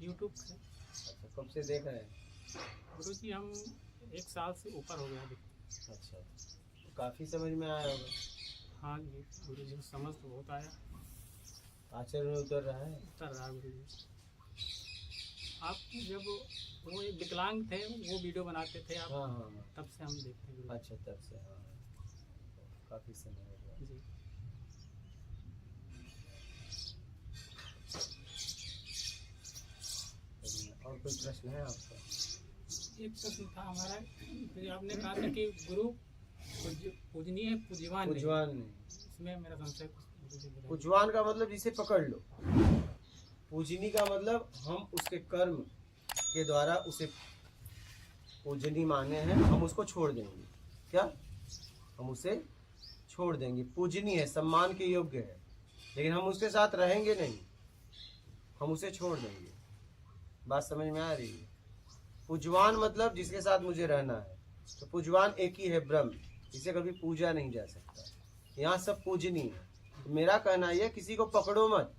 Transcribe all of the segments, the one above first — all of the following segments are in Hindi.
यूट्यूब से। अच्छा, कब से देख रहे हैं? गुरुजी हम 1 साल से ऊपर हो गया अभी। अच्छा, तो काफ़ी समझ में आया होगा। हाँ जी गुरुजी को समझ तो बहुत आया। आचरण में उतर रहा है। उतर रहा गुरुजी। आप जब वो एक विकलांग थे वो वीडियो बनाते थे आप, हाँ हाँ हाँ। तब से हम देखते हैं गुरुजी। अच्छा, तब से। हाँ, काफ़ी समय हो गया। जी और कोई प्रश्न है आपका? एक प्रश्न था हमारा, फिर आपने कहा था कि गुरु पूजनीय है, पूज्यवान नहीं। पूजवान नहीं। इसमें मेरा संशय कुछ गुरुजी बताइए। पूजवान का मतलब जिसे पकड़ लो। पूजनी का मतलब हम उसके कर्म के द्वारा उसे पूजनी माने हैं, हम उसको छोड़ देंगे। क्या? हम उसे छोड़ देंगे। पूजनी है, सम्मान के योग्य है, लेकिन हम उसके साथ रहेंगे नहीं, हम उसे छोड़ देंगे। बात समझ में आ रही है? पूजवान मतलब जिसके साथ मुझे रहना है। तो पूजवान एक ही है, ब्रह्म, जिसे कभी पूजा नहीं जा सकता। यहाँ सब पूजनी है। तो मेरा कहना यह, किसी को पकड़ो मत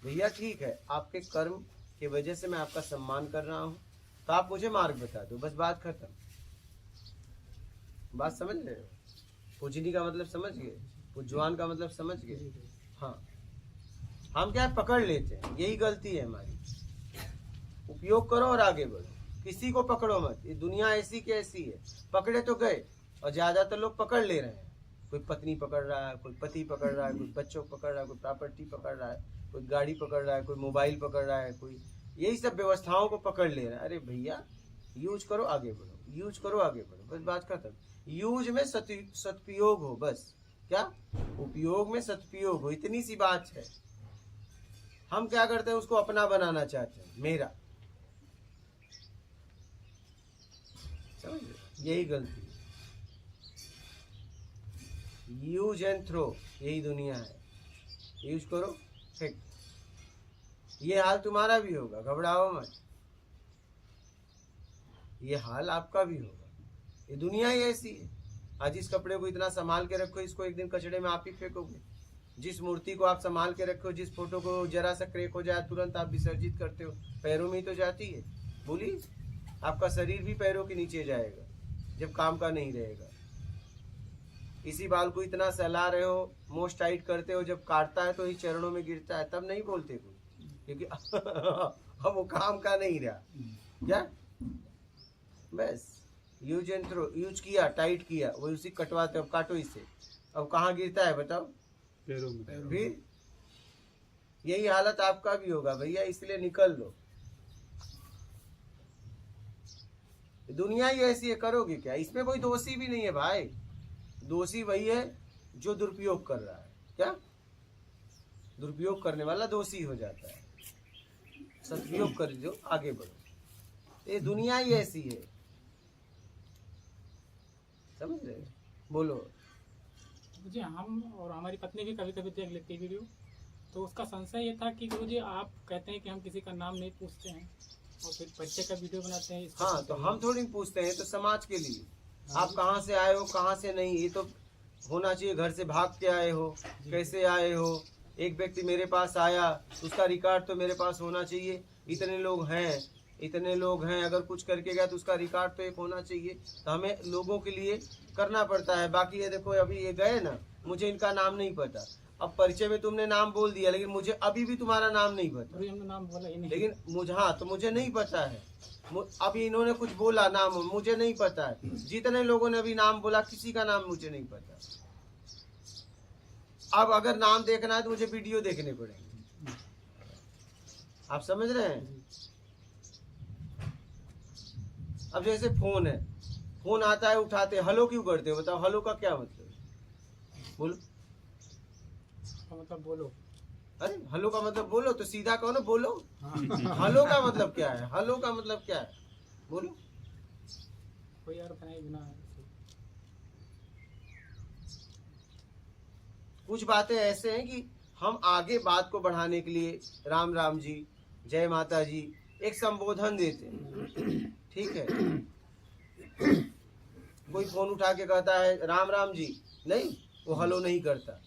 भैया। ठीक है, आपके कर्म की वजह से मैं आपका सम्मान कर रहा हूँ, तो आप मुझे मार्ग बता दो, बस बात खत्म। बात समझ रहे हो? पूजनी का मतलब समझ गए, पूजवान का मतलब समझ गए। हाँ, हम क्या पकड़ लेते हैं, यही गलती है हमारी। उपयोग करो और आगे बढ़ो, किसी को पकड़ो मत। ये दुनिया ऐसी की ऐसी है, पकड़े तो गए। और ज्यादातर लोग पकड़ ले रहे हैं। कोई पत्नी पकड़ रहा है, कोई पति पकड़ रहा है, कोई बच्चों को पकड़ रहा है, कोई प्रॉपर्टी पकड़ रहा है, कोई गाड़ी पकड़ रहा है, कोई मोबाइल पकड़ रहा है, कोई यही सब व्यवस्थाओं को पकड़ ले रहा है। अरे भैया, यूज करो आगे बढ़ो, यूज करो आगे बढ़ो, बस बात खत्म। यूज में सदुपयोग हो, बस। क्या? उपयोग में सदुपयोग हो, इतनी सी बात है। हम क्या करते हैं, उसको अपना बनाना चाहते हैं, मेरा। समझ रहे? यही गलती है। यूज एंड थ्रो, यही दुनिया है। यूज करो, फेंक। ये हाल तुम्हारा भी होगा, घबराओ मत। ये हाल आपका भी होगा। ये दुनिया ही ऐसी है। आज इस कपड़े को इतना संभाल के रखो, इसको एक दिन कचड़े में आप ही फेंकोगे। जिस मूर्ति को आप संभाल के रखो, जिस फोटो को जरा सा क्रैक हो जाए तुरंत आप विसर्जित करते हो, पैरों में ही तो जाती है। बोलिए, आपका शरीर भी पैरों के नीचे जाएगा जब काम का नहीं रहेगा। इसी बाल को इतना सहला रहे हो, मोस्ट टाइट करते हो, जब काटता है तो ही चरणों में गिरता है, तब नहीं बोलते कोई, क्योंकि अब वो काम का नहीं रहा। क्या? बस यूज एंड थ्रो। यूज किया, टाइट किया, वो उसी कटवाते, अब काटो इससे, अब कहाँ गिरता है बताओ? पैरों में। फिर यही हालत आपका भी होगा भैया, इसलिए निकल लो। दुनिया ही ऐसी है, करोगे क्या? इसमें कोई दोषी भी नहीं है भाई। दोषी वही है जो दुरुपयोग कर रहा है। क्या? दुरुपयोग करने वाला दोषी हो जाता है। सदुपयोग कर जो, आगे बढ़ो। ये दुनिया ही ऐसी है, समझ रहे? बोलो। मुझे हम और हमारी पत्नी भी कभी कभी देख लेती है वीडियो, तो उसका संशय ये था कि गुरुजी आप कहते हैं कि हम किसी का नाम नहीं पूछते हैं और फिर बच्चे का वीडियो बनाते हैं। हाँ, तो हम थोड़ी पूछते हैं, तो समाज के लिए। आप कहाँ से आए हो, कहाँ से नहीं, ये तो होना चाहिए। घर से भाग के आए हो, कैसे आए हो। एक व्यक्ति मेरे पास आया, उसका रिकॉर्ड तो मेरे पास होना चाहिए। इतने लोग हैं, इतने लोग हैं, अगर कुछ करके गया तो उसका रिकॉर्ड तो एक होना चाहिए। तो हमें लोगों के लिए करना पड़ता है। बाकी ये देखो, अभी ये गए ना, मुझे इनका नाम नहीं पता। अब परिचय में तुमने नाम बोल दिया, लेकिन मुझे अभी भी तुम्हारा नाम नहीं पता। हमने नाम बोला ही नहीं, लेकिन मुझे, हाँ, तो मुझे नहीं पता है। अभी इन्होंने कुछ बोला, नाम मुझे नहीं पता है। जितने लोगों ने अभी नाम बोला, किसी का नाम मुझे नहीं पता। अब अगर नाम देखना है तो मुझे वीडियो देखने पड़ेंगे। आप समझ रहे हैं? अब जैसे फोन है, फोन आता है, उठाते, हेलो क्यों करते हो बताओ? हेलो का क्या मतलब? बोलो। मतलब बोलो। अरे हेलो का मतलब बोलो, तो सीधा कहो ना, बोलो। हाँ। हेलो का मतलब क्या है? हेलो का मतलब क्या है? बोलो। कोई अर्थ नहीं बिना। कुछ बातें ऐसे हैं कि हम आगे बात को बढ़ाने के लिए राम राम जी, जय माता जी, एक संबोधन देते हैं। ठीक है? कोई फोन उठा के कहता है राम राम जी, नहीं, वो हेलो नहीं करता।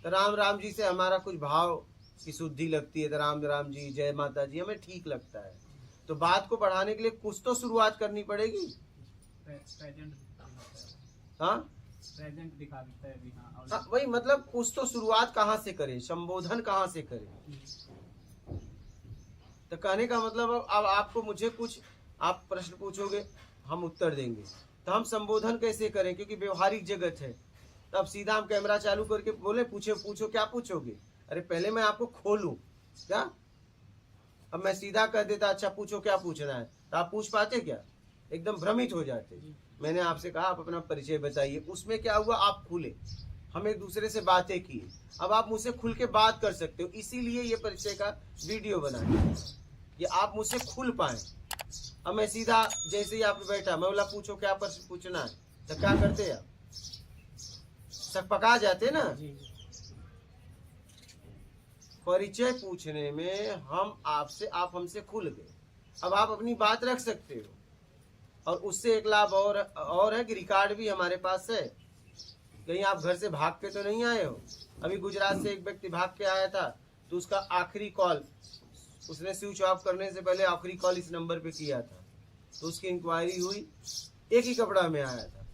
तो राम राम जी से हमारा कुछ भाव की शुद्धि लगती है तो राम राम जी, जय माता जी हमें ठीक लगता है। तो बात को बढ़ाने के लिए कुछ तो शुरुआत करनी पड़ेगी। प्रेजेंट हाँ प्रेजेंट दिखा देता है अभी। हाँ हाँ, वही मतलब कुछ तो शुरुआत कहाँ से करें, संबोधन कहाँ से करें। तो कहने का मतलब अब आपको मुझे कुछ आप प्रश्न पूछोगे, हम उत्तर देंगे, तो हम संबोधन कैसे करें, क्योंकि व्यवहारिक जगत है। तब सीधा हम कैमरा चालू करके बोले पूछो क्या पूछोगे। अरे पहले मैं आपको खोलूं क्या। अब मैं सीधा कह देता अच्छा पूछो क्या पूछना है, तो आप पूछ पाते क्या, एकदम भ्रमित हो जाते। मैंने आपसे कहा आप अपना परिचय बताइए, उसमें क्या हुआ, आप खुले, हम एक दूसरे से बातें किए। अब आप मुझसे खुल के बात कर सकते हो, इसीलिए ये परिचय का वीडियो बनाया कि आप मुझसे खुल पाए। अब मैं सीधा जैसे ही आप बैठा मैं बोला पूछो क्या प्रश्न पूछना है, तो क्या करते आप, सब पका जाते ना। परिचय पूछने में हम आपसे, आप हमसे खुल गए, अब आप अपनी बात रख सकते हो। और उससे एक लाभ और है कि रिकॉर्ड भी हमारे पास है। कहीं आप घर से भाग के तो नहीं आए हो। अभी गुजरात से एक व्यक्ति भाग के आया था, तो उसका आखिरी कॉल उसने स्विच ऑफ करने से पहले आखिरी कॉल इस नंबर पे किया था, तो उसकी इंक्वायरी हुई, एक ही कपड़ा में आया था।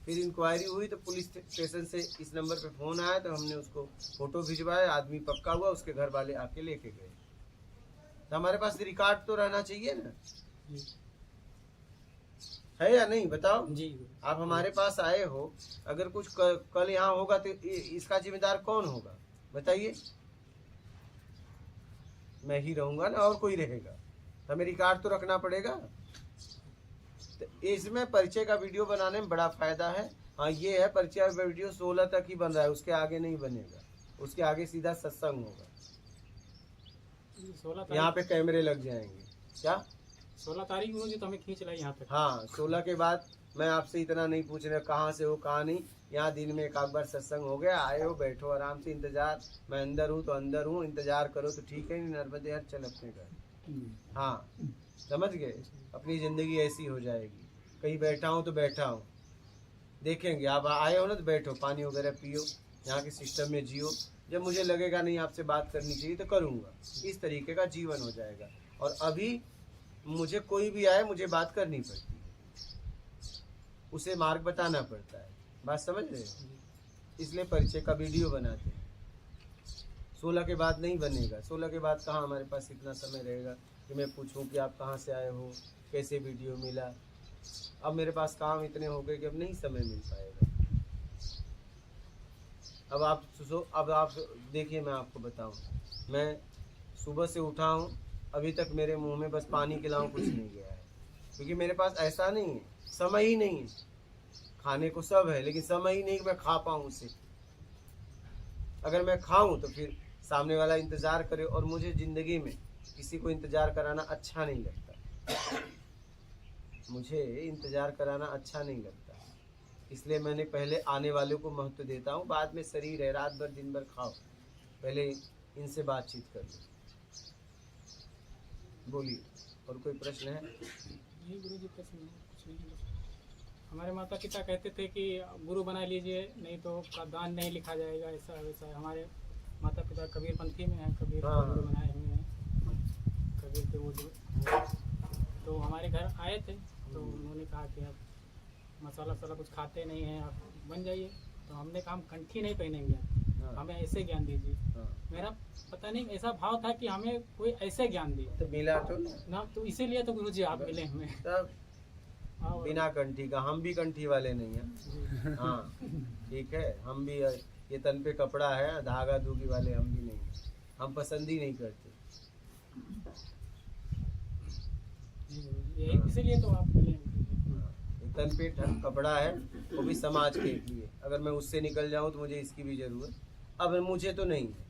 फिर इंक्वायरी हुई तो पुलिस स्टेशन से इस नंबर पे फोन आया, तो हमने उसको फोटो भिजवाया, आदमी पक्का हुआ, उसके घर वाले आके लेके गए। तो हमारे पास रिकॉर्ड तो रहना चाहिए ना, है या नहीं बताओ जी। आप हमारे पास आए हो, अगर कुछ कल यहाँ होगा तो इसका जिम्मेदार कौन होगा बताइए। मैं ही रहूंगा ना, और कोई रहेगा, हमें रिकॉर्ड तो रखना पड़ेगा। तो इसमें परिचय का वीडियो बनाने में बड़ा फायदा है। हाँ ये है, परिचय वीडियो 16 तक ही बन रहा है, उसके आगे नहीं बनेगा, उसके आगे सीधा सत्संग होगा। यहाँ पे कैमरे लग जाएंगे। क्या 16 तारीख गुरुजी तो हमें खींच लाई यहाँ तक। हाँ 16 के बाद मैं आपसे इतना नहीं पूछ रहा कहाँ से हो कहाँ नहीं। यहाँ दिन में एक आध बार सत्संग हो गया, आए हो बैठो आराम से, इंतजार, मैं अंदर हूँ तो अंदर हूँ, इंतजार करो तो ठीक है, नहीं नर्मदे हर चल अपने घर। हाँ समझ गए, अपनी जिंदगी ऐसी हो जाएगी। कहीं बैठा हूँ तो बैठा हूँ, देखेंगे आप आए हो ना तो बैठो, पानी वगैरह पियो, यहाँ के सिस्टम में जियो। जब मुझे लगेगा नहीं आपसे बात करनी चाहिए तो करूँगा, इस तरीके का जीवन हो जाएगा। और अभी मुझे कोई भी आए मुझे बात करनी पड़ती है, उसे मार्ग बताना पड़ता है, बात समझ रहे हो। इसलिए परिचय का वीडियो बनाते हैं। 16 के बाद नहीं बनेगा, 16 के बाद कहाँ हमारे पास इतना समय रहेगा कि मैं पूछूं कि आप कहाँ से आए हो, कैसे वीडियो मिला। अब मेरे पास काम इतने हो गए कि अब नहीं समय मिल पाएगा। अब आप देखिए, मैं आपको बताऊं, मैं सुबह से उठा हूं, अभी तक मेरे मुंह में बस पानी के अलावा कुछ नहीं गया है, क्योंकि मेरे पास ऐसा नहीं है, समय ही नहीं है। खाने को सब है लेकिन समय ही नहीं कि मैं खा पाऊँ उसे। अगर मैं खाऊं तो फिर सामने वाला इंतजार करे, और मुझे जिंदगी में किसी को इंतजार कराना अच्छा नहीं लगता, मुझे इंतजार कराना अच्छा नहीं लगता। इसलिए मैंने पहले आने वालों को महत्व देता हूँ, बाद में शरीर है, रात भर दिन भर खाओ, पहले इनसे बातचीत कर लो। बोलिए, और कोई प्रश्न है? नहीं गुरु जी, प्रश्न कुछ नहीं। हमारे माता पिता कहते थे कि गुरु बना लीजिए, नहीं तो दान नहीं लिखा जाएगा, ऐसा वैसा। हमारे माता पिता कबीर पंथी में हैं, कबीर गुरु बनाए हुए हैं, कबीर के वो तो हमारे घर आए थे, तो उन्होंने कहा कि आप मसाला वसाला कुछ खाते नहीं हैं, आप बन जाइए। तो हमने कहा हम कंठी नहीं पहनेंगे, हमें ऐसे ज्ञान दीजिए। मेरा पता नहीं ऐसा भाव था कि हमें कोई ऐसे ज्ञान दिए, तो मिला तो ना, तो इसीलिए तो गुरुजी आप मिले हमें। तब बिना कंठी का, हम भी कंठी वाले नहीं हैं। हाँ ठीक है, हम भी ये तन पे कपड़ा है, धागा धूगी वाले हम भी नहीं, हम पसंद ही नहीं करते। इसीलिए तो आप मिले। तन पे कपड़ा है, वो भी समाज के लिए। अगर मैं उससे निकल जाऊं तो मुझे इसकी भी जरूरत, अब मुझे तो नहीं है।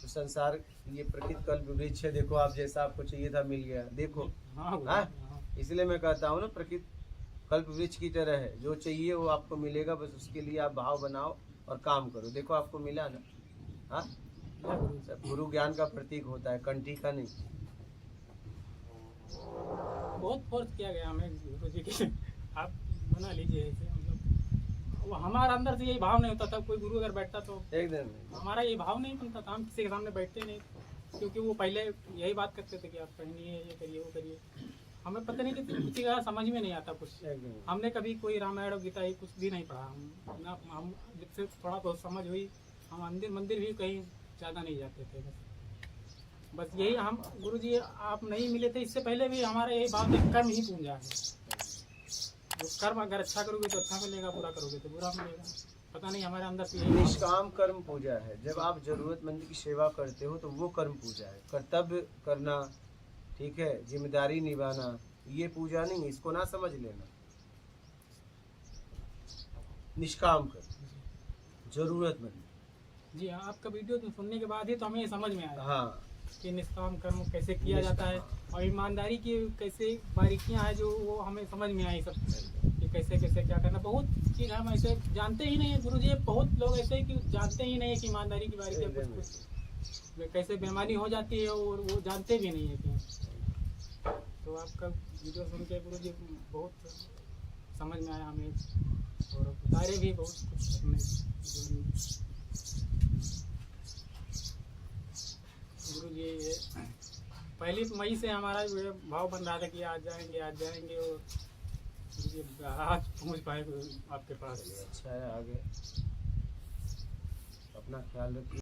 तो संसार ये प्रकृति कल्प वृक्ष है, देखो आप जैसा आपको चाहिए था मिल गया, देखो। हाँ इसलिए मैं कहता हूँ ना, प्रकृति कल्प वृक्ष की तरह है, जो चाहिए वो आपको मिलेगा, बस उसके लिए आप भाव बनाओ और काम करो। देखो आपको मिला ना। हाँ गुरु ज्ञान का प्रतीक होता है, कंठी का नहीं। बहुत फोर्स किया गया हमें गुरु जी के आप बना लीजिए ऐसे, मतलब वो हमारा अंदर से यही भाव नहीं होता था। कोई गुरु अगर बैठता तो एकदम नहीं। हमारा ये भाव नहीं बनता था, हम किसी के सामने बैठते नहीं, क्योंकि वो पहले यही बात करते थे कि आप पहनिए, ये करिए, वो करिए। हमें पता नहीं कि किसी का समझ में नहीं आता कुछ। एकदम। हमने कभी कोई रामायण और गीता ये कुछ भी नहीं पढ़ा। हम जब से थोड़ा बहुत समझ हुई, हम मंदिर भी कहीं ज़्यादा नहीं जाते थे। बस यही हम गुरुजी आप नहीं मिले थे, इससे पहले भी हमारा यही भाव था, कर्म ही पूंजा है। वो कर्म अगर अच्छा करोगे तो अच्छा मिलेगा, बुरा करोगे तो बुरा मिलेगा। पता नहीं हमारे अंदर से यही भाव है। निष्काम कर्म पूजा है। जब आप जरूरतमंद की सेवा करते हो तो वो कर्म पूजा है। कर्तव्य करना, ठीक है, जिम्मेदारी निभाना, ये पूजा नहीं, इसको ना समझ लेना। निष्काम कर्म, जरूरतमंद। जी हाँ, आपका वीडियो सुनने के बाद ही तो हमें ये समझ में आया हाँ, कि निष्काम कर्म कैसे किया जाता है और ईमानदारी की कैसे बारीकियां हैं जो वो हमें समझ में आई सब, कि कैसे कैसे क्या करना। बहुत चीज़ हम ऐसे जानते ही नहीं है गुरुजी, बहुत लोग ऐसे ही कि जानते ही नहीं है कि ईमानदारी की बारीकियां कुछ कुछ कैसे बेईमानी हो जाती है और वो जानते भी नहीं है कि। तो आपका वीडियो सुन के गुरुजी बहुत समझ में आया हमें, और बता भी बहुत कुछ हमने गुरुजी। ये 1 मई से हमारा ये भाव बन रहा था कि आज जाएंगे, और गुरुजी आज पहुंच पाए आपके पास। अच्छा है, आगे अपना ख्याल रखिए।